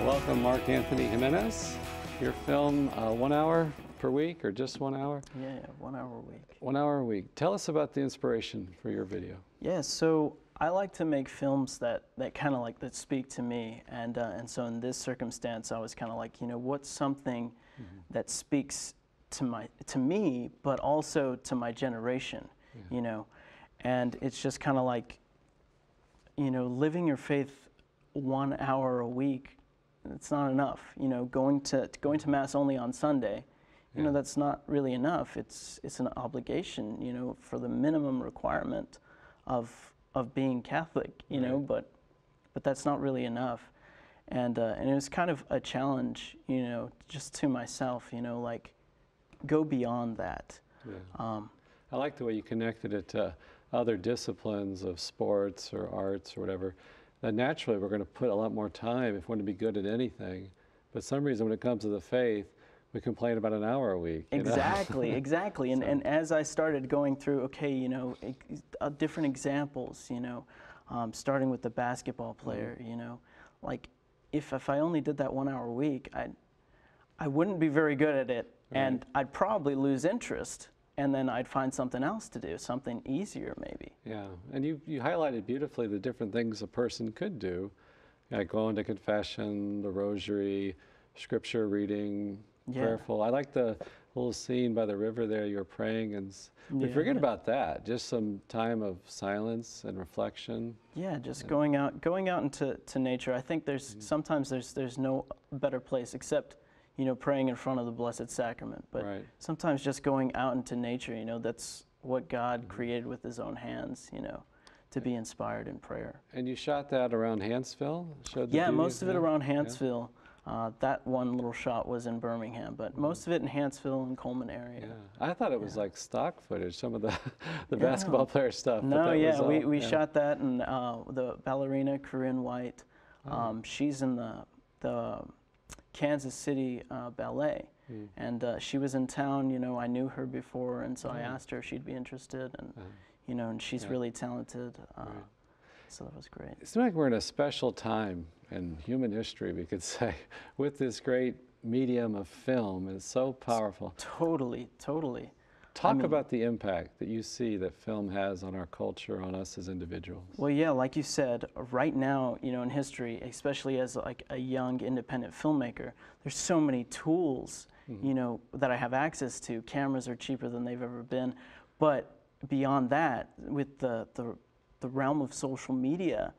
Welcome, Mark Anthony Jimenez. Your film, 1 hour per week or just 1 hour? Yeah, 1 hour a week. 1 hour a week. Tell us about the inspiration for your video. Yeah, so I like to make films that kind of like that speak to me, and so in this circumstance, I was kind of like, you know, what's something that speaks to me, but also to my generation, you know, and it's just kind of like, you know, living your faith 1 hour a week. It's not enough, you know. Going to Mass only on Sunday, you know, that's not really enough. It's an obligation, you know, for the minimum requirement of being Catholic, you know. But that's not really enough, and it was kind of a challenge, you know, just to myself, you know, like go beyond that. Yeah. I like the way you connected it to other disciplines of sports or arts or whatever. That naturally we're going to put a lot more time if we want to be good at anything. But some reason when it comes to the faith, we complain about an hour a week. Exactly, exactly. And as I started going through, okay, you know, different examples, you know, starting with the basketball player, you know, like if I only did that 1 hour a week, I wouldn't be very good at it, and I'd probably lose interest. And then I'd find something else to do, something easier maybe. Yeah, and you highlighted beautifully the different things a person could do, like going to confession, the rosary, scripture reading, prayerful. I like the little scene by the river there, you're praying, and we forget about that, just some time of silence and reflection. Yeah, just going out into nature. I think sometimes there's no better place except, you know, praying in front of the Blessed Sacrament. But sometimes just going out into nature, you know, that's what God created with his own hands, you know, to be inspired in prayer. And you shot that around Hanceville? Yeah, most of it around Hanceville. That one little shot was in Birmingham, but most of it in Hanceville and Coleman area. Yeah. I thought it was like stock footage, some of the basketball player stuff. No, we shot that, and the ballerina, Corinne White, she's in the Kansas City Ballet, and she was in town, you know, I knew her before, and so I asked her if she'd be interested, and you know, and she's really talented, so that was great. It seems like we're in a special time in human history, we could say, with this great medium of film. It's so powerful. Totally, totally. Talk about the impact that you see that film has on our culture, on us as individuals. Well, yeah, like you said, right now, you know, in history, especially as like a young independent filmmaker, there's so many tools, you know, that I have access to. Cameras are cheaper than they've ever been. But beyond that, with the realm of social media,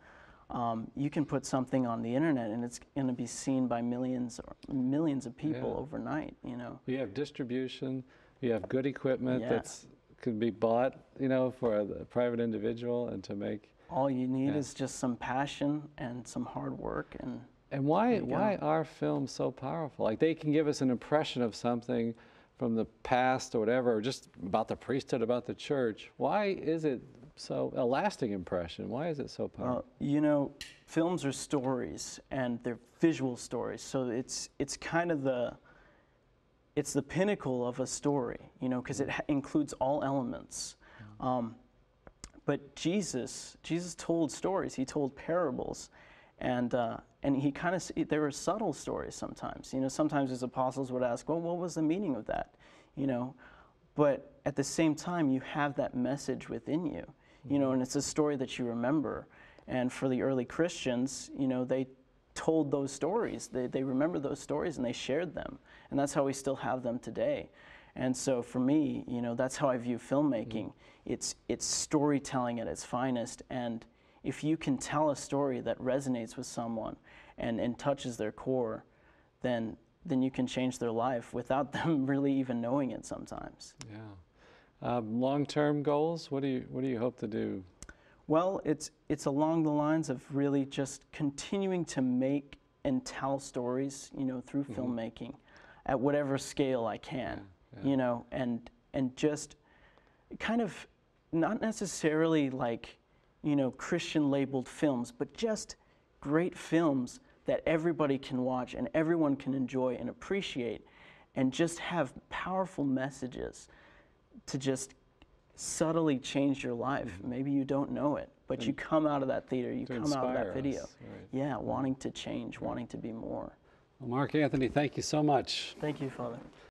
you can put something on the internet and it's going to be seen by millions of people overnight, you know. You have distribution. You have good equipment that's could be bought, you know, for a private individual, and to make. All you need is just some passion and some hard work, and why are films so powerful? Like, they can give us an impression of something from the past or whatever, or just about the priesthood, about the church. Why is it so a lasting impression? Why is it so powerful? You know, films are stories, and they're visual stories, so it's kind of it's the pinnacle of a story, you know, because it includes all elements. But Jesus told stories. He told parables, and he kind of, they were subtle stories sometimes. You know, sometimes his apostles would ask, well, what was the meaning of that? You know, but at the same time, you have that message within you, you know, and it's a story that you remember. And for the early Christians, you know, they told those stories. They remember those stories and they shared them. And that's how we still have them today. And so for me, you know, that's how I view filmmaking. It's storytelling at its finest. And if you can tell a story that resonates with someone and touches their core, then you can change their life without them really even knowing it sometimes. Yeah. Long-term goals, what do you hope to do? Well, it's along the lines of really just continuing to make and tell stories, you know, through filmmaking at whatever scale I can, you know, and just kind of not necessarily like, you know, Christian labeled films, but just great films that everybody can watch and everyone can enjoy and appreciate, and just have powerful messages to just subtly changed your life. Maybe you don't know it, but you come out of that theater, you to come out of that inspire video. us, right. Yeah, wanting to change, wanting to be more. Well, Mark Anthony, thank you so much. Thank you, Father.